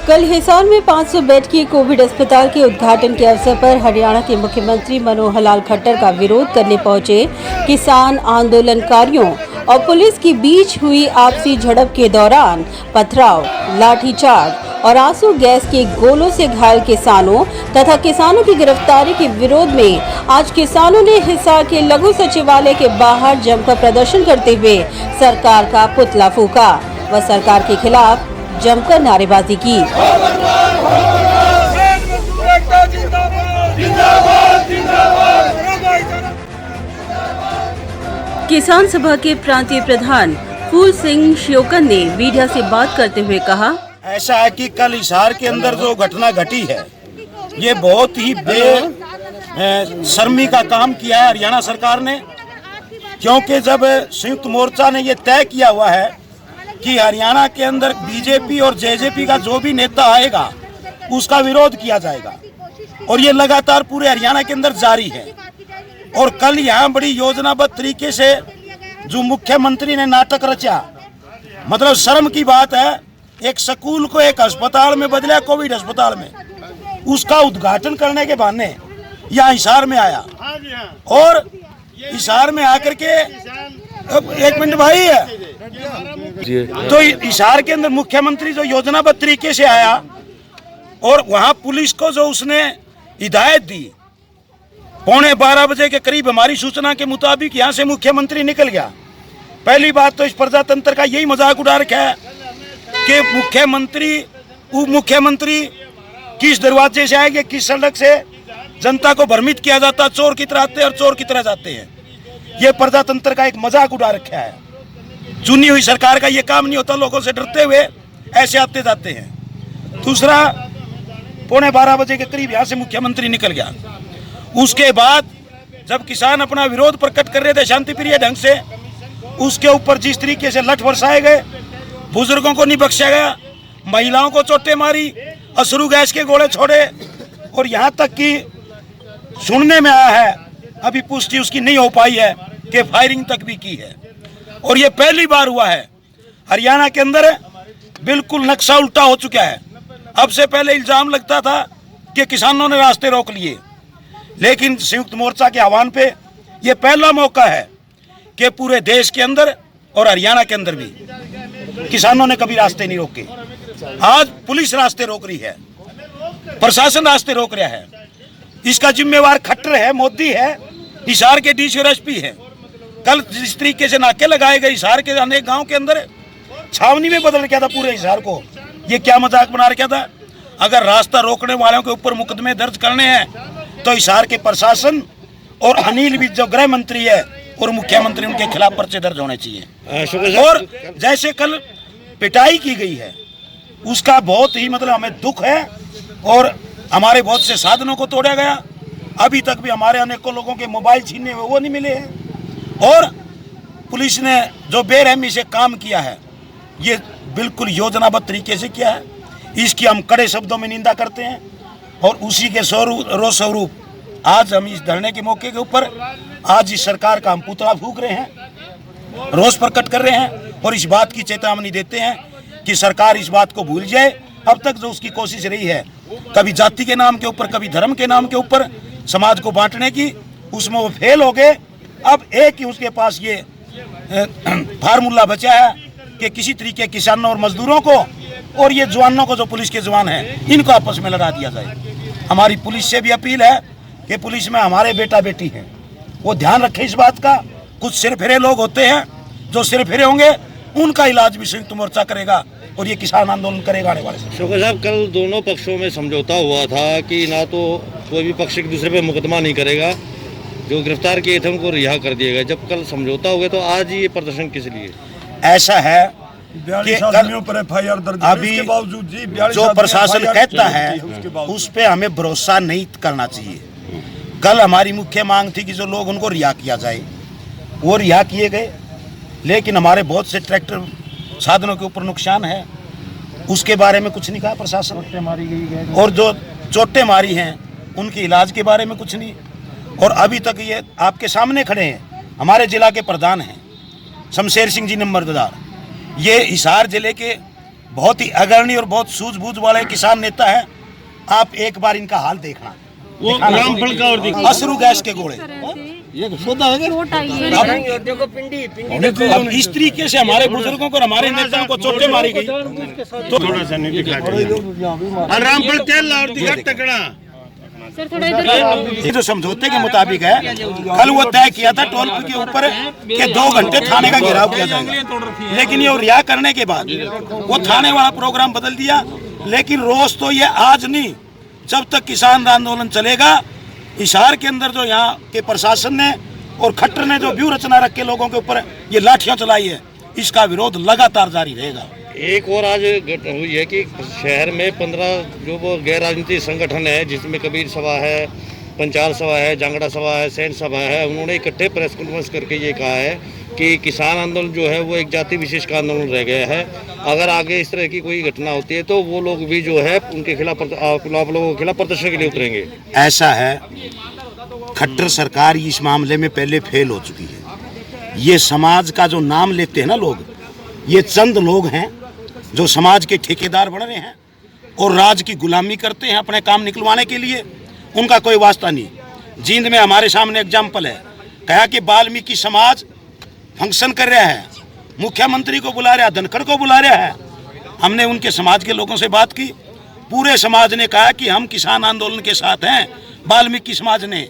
कल हिसार में 500 बेड की कोविड अस्पताल के उद्घाटन के अवसर पर हरियाणा के मुख्यमंत्री मनोहर लाल खट्टर का विरोध करने पहुंचे किसान आंदोलनकारियों और पुलिस के बीच हुई आपसी झड़प के दौरान पथराव, लाठीचार्ज और आंसू गैस के गोलों से घायल किसानों तथा किसानों की गिरफ्तारी के विरोध में आज किसानों ने हिसार के लघु सचिवालय के बाहर जमकर प्रदर्शन करते हुए सरकार का पुतला फूंका व सरकार के खिलाफ जमकर नारेबाजी की। किसान सभा के प्रांतीय प्रधान फूल सिंह श्योकन ने मीडिया से बात करते हुए कहा, ऐसा है कि कल हिसार के अंदर जो घटना घटी है ये बहुत ही बेशर्मी का काम किया है हरियाणा सरकार ने, क्योंकि जब संयुक्त मोर्चा ने ये तय किया हुआ है कि हरियाणा के अंदर बीजेपी और जेजेपी का जो भी नेता आएगा उसका विरोध किया जाएगा और ये लगातार पूरे हरियाणा के अंदर जारी है। और कल यहाँ बड़ी योजनाबद्ध तरीके से जो मुख्यमंत्री ने नाटक रचा, मतलब शर्म की बात है, एक स्कूल को एक अस्पताल में बदला, कोविड अस्पताल में, उसका उद्घाटन करने के बहाने यहाँ हिसार में आया और हिसार में आकर के एक मिनट भाई है तो हिसार के अंदर मुख्यमंत्री जो योजनाबद्ध तरीके से आया और वहां पुलिस को जो उसने हिदायत दी, 11:15 बजे के करीब हमारी सूचना के मुताबिक यहां से मुख्यमंत्री निकल गया। पहली बात तो इस प्रजातंत्र का यही मजाक उड़ा रखा है कि मुख्यमंत्री उप मुख्यमंत्री किस दरवाजे से आएंगे, किस सड़क से जनता को भ्रमित किया जाता, चोर की तरह आते हैं और चोर की तरह जाते हैं। ये प्रजातंत्र का एक मजाक उड़ा रखा है। चुनी हुई सरकार का ये काम नहीं होता, लोगों से डरते हुए ऐसे आते जाते हैं। दूसरा, 11:15 बजे के करीब यहाँ से मुख्यमंत्री निकल गया। उसके बाद जब किसान अपना विरोध प्रकट कर रहे थे शांतिप्रिय ढंग से, उसके ऊपर जिस तरीके से लठ बरसाए गए, बुजुर्गों को नहीं बख्शा गया, महिलाओं को चोटें मारी, अश्रु गैस के गोले छोड़े और यहाँ तक कि सुनने में आया है, अभी पुष्टि उसकी नहीं हो पाई है, कि फायरिंग तक भी की है। और ये पहली बार हुआ है हरियाणा के अंदर, बिल्कुल नक्शा उल्टा हो चुका है। अब से पहले इल्जाम लगता था कि किसानों ने रास्ते रोक लिए, लेकिन संयुक्त मोर्चा के आह्वान पे ये पहला मौका है कि पूरे देश के अंदर और हरियाणा के अंदर भी किसानों ने कभी रास्ते नहीं रोके। आज पुलिस रास्ते रोक रही है, प्रशासन रास्ते रोक रहा है। इसका जिम्मेवार खट्टर है, मोदी है, हिसार के डीसी और एसपी है। कल जिस तरीके से नाके लगाए गए हिसार के अनेक गांव के अंदर, छावनी में बदल गया था पूरे हिसार को, ये क्या मजाक बना रखा था। अगर रास्ता रोकने वालों के ऊपर मुकदमे दर्ज करने हैं तो हिसार के प्रशासन और अनिल भी जो गृह मंत्री है और मुख्यमंत्री, उनके खिलाफ पर्चे दर्ज होने चाहिए। और जैसे कल पिटाई की गई है उसका बहुत ही मतलब हमें दुख है और हमारे बहुत से साधनों को तोड़ा गया। अभी तक भी हमारे अनेकों लोगों के मोबाइल छीने हुए वो नहीं मिले हैं और पुलिस ने जो बेरहमी से काम किया है ये बिल्कुल योजनाबद्ध तरीके से किया है। इसकी हम कड़े शब्दों में निंदा करते हैं और उसी के स्वरूप आज हम इस धरने के मौके के ऊपर आज इस सरकार का हम पुतला फूंक रहे हैं, रोष प्रकट कर रहे हैं और इस बात की चेतावनी देते हैं कि सरकार इस बात को भूल जाए। अब तक जो उसकी कोशिश रही है कभी जाति के नाम के ऊपर, कभी धर्म के नाम के ऊपर समाज को बांटने की, उसमें वो फेल हो गए। अब एक ही उसके पास ये फार्मूला बचा है कि किसी तरीके किसानों और मजदूरों को और ये जवानों को, जो पुलिस के जवान हैं, इनको आपस में लड़ा दिया जाए। हमारी पुलिस से भी अपील है कि पुलिस में हमारे बेटा बेटी हैं, वो ध्यान रखें इस बात का। कुछ सिर फिरे लोग होते हैं, जो सिर फिरे होंगे उनका इलाज भी संयुक्त मोर्चा करेगा और ये किसान आंदोलन करेगा आने वाले समय। शौकत साहब, कल दोनों पक्षों में समझौता हुआ था कि ना तो कोई भी पक्ष एक दूसरे पे मुकदमा नहीं करेगा, जो गिरफ्तार किए थे उनको रिहा कर दिया गया। जब कल समझौता हो गया तो आज ये प्रदर्शन किस लिए? ऐसा है कि अभी जो प्रशासन कहता है उस पे हमें भरोसा नहीं करना चाहिए। कल हमारी मुख्य मांग थी कि जो लोग उनको रिहा किया जाए, वो रिहा किए गए, लेकिन हमारे बहुत से ट्रैक्टर साधनों के ऊपर नुकसान है, उसके बारे में कुछ नहीं कहा प्रशासन। और जो चोटें मारी हैं उनके इलाज के बारे में कुछ नहीं। और अभी तक ये आपके सामने खड़े हैं, हमारे जिला के प्रधान हैं शमशेर सिंह जी नंबरदार, ये हिसार जिले के बहुत ही अग्रणी और बहुत सूझबूझ वाले किसान नेता हैं। आप एक बार इनका हाल देखना। वो रामफल का और दिखा अश्रु गैस के गोले। अब इस तरीके से हमारे बुजुर्गों को और हमारे नेताओं को चोटें मारी गई तो थोड़ा सा नहीं दिखा और रामफल तेल और दिखा तगड़ा। ये जो समझौते के मुताबिक है, कल वो तय किया था टोल के ऊपर के 2 घंटे थाने का घेराव किया जाएगा, लेकिन ये रिहा करने के बाद वो थाने वाला प्रोग्राम बदल दिया। लेकिन रोज तो ये आज नहीं, जब तक किसान आंदोलन चलेगा, हिसार के अंदर जो यहाँ के प्रशासन ने और खट्टर ने जो व्यूह रचना रख के लोगों के ऊपर ये लाठियां चलाई है, इसका विरोध लगातार जारी रहेगा। एक और आज घटना हुई है कि शहर में 15 जो वो गैर राजनीतिक संगठन है, जिसमें कबीर सभा है, पंचाल सभा है, जांगड़ा सभा है, सैन सभा है, उन्होंने इकट्ठे प्रेस कॉन्फ्रेंस करके ये कहा है कि किसान आंदोलन जो है वो एक जाति विशेष का आंदोलन रह गया है। अगर आगे इस तरह की कोई घटना होती है तो वो लोग भी जो है उनके खिलाफ आप लोगों के खिलाफ प्रदर्शन के लिए उतरेंगे। ऐसा है, खट्टर सरकार इस मामले में पहले फेल हो चुकी है। ये समाज का जो नाम लेते हैं ना लोग, ये चंद लोग हैं जो समाज के ठेकेदार बन रहे हैं और राज की गुलामी करते हैं अपने काम निकलवाने के लिए। उनका कोई वास्ता नहीं। जींद में हमारे सामने एग्जाम्पल है, कहा कि वाल्मीकि समाज फंक्शन कर रहा है, मुख्यमंत्री को बुला रहा है, धनखड़ को बुला रहा है। हमने उनके समाज के लोगों से बात की, पूरे समाज ने कहा कि हम किसान आंदोलन के साथ हैं। वाल्मीकि समाज ने,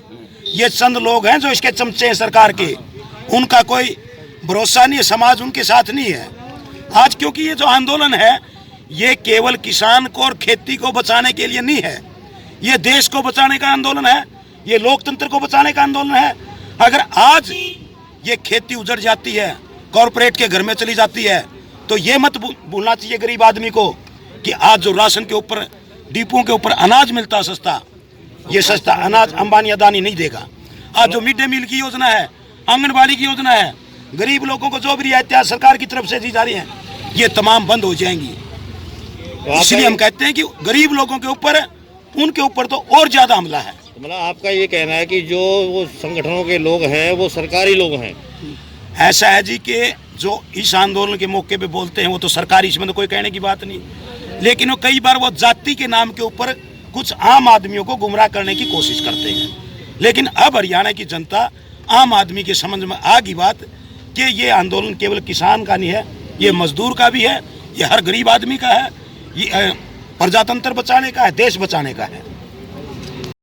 ये चंद लोग हैं जो इसके चमचे हैं सरकार के, उनका कोई भरोसा नहीं है, समाज उनके साथ नहीं है आज। क्योंकि ये जो आंदोलन है, ये केवल किसान को और खेती को बचाने के लिए नहीं है, ये देश को बचाने का आंदोलन है, ये लोकतंत्र को बचाने का आंदोलन है। अगर आज ये खेती उजड़ जाती है, कॉरपोरेट के घर में चली जाती है, तो ये मत भूलना चाहिए गरीब आदमी को कि आज जो राशन के ऊपर, डिपों के ऊपर अनाज मिलता सस्ता, ये सस्ता अनाज अंबानी अदानी नहीं देगा। आज जो मिड डे मील की योजना है, आंगनबाड़ी की योजना है, गरीब लोगों को जो भी रियायतें सरकार की तरफ से दी जा रही हैं, ये तमाम बंद हो जाएंगी। इसलिए हम कहते हैं कि गरीब लोगों के ऊपर, उनके ऊपर तो और ज्यादा हमला है। मतलब आपका ये कहना है कि जो वो संगठनों के लोग हैं वो सरकारी लोग हैं? ऐसा है जी कि जो इस आंदोलन के मौके पे बोलते हैं वो तो सरकारी, इसमें तो कोई कहने की बात नहीं, लेकिन वो कई बार वो जाति के नाम के ऊपर कुछ आम आदमियों को गुमराह करने की कोशिश करते हैं। लेकिन अब हरियाणा की जनता, आम आदमी के समझ में आ गई बात कि ये आंदोलन केवल किसान का नहीं है, ये मजदूर का भी है, ये हर गरीब आदमी का है, ये प्रजातंत्र बचाने का है, देश बचाने का है।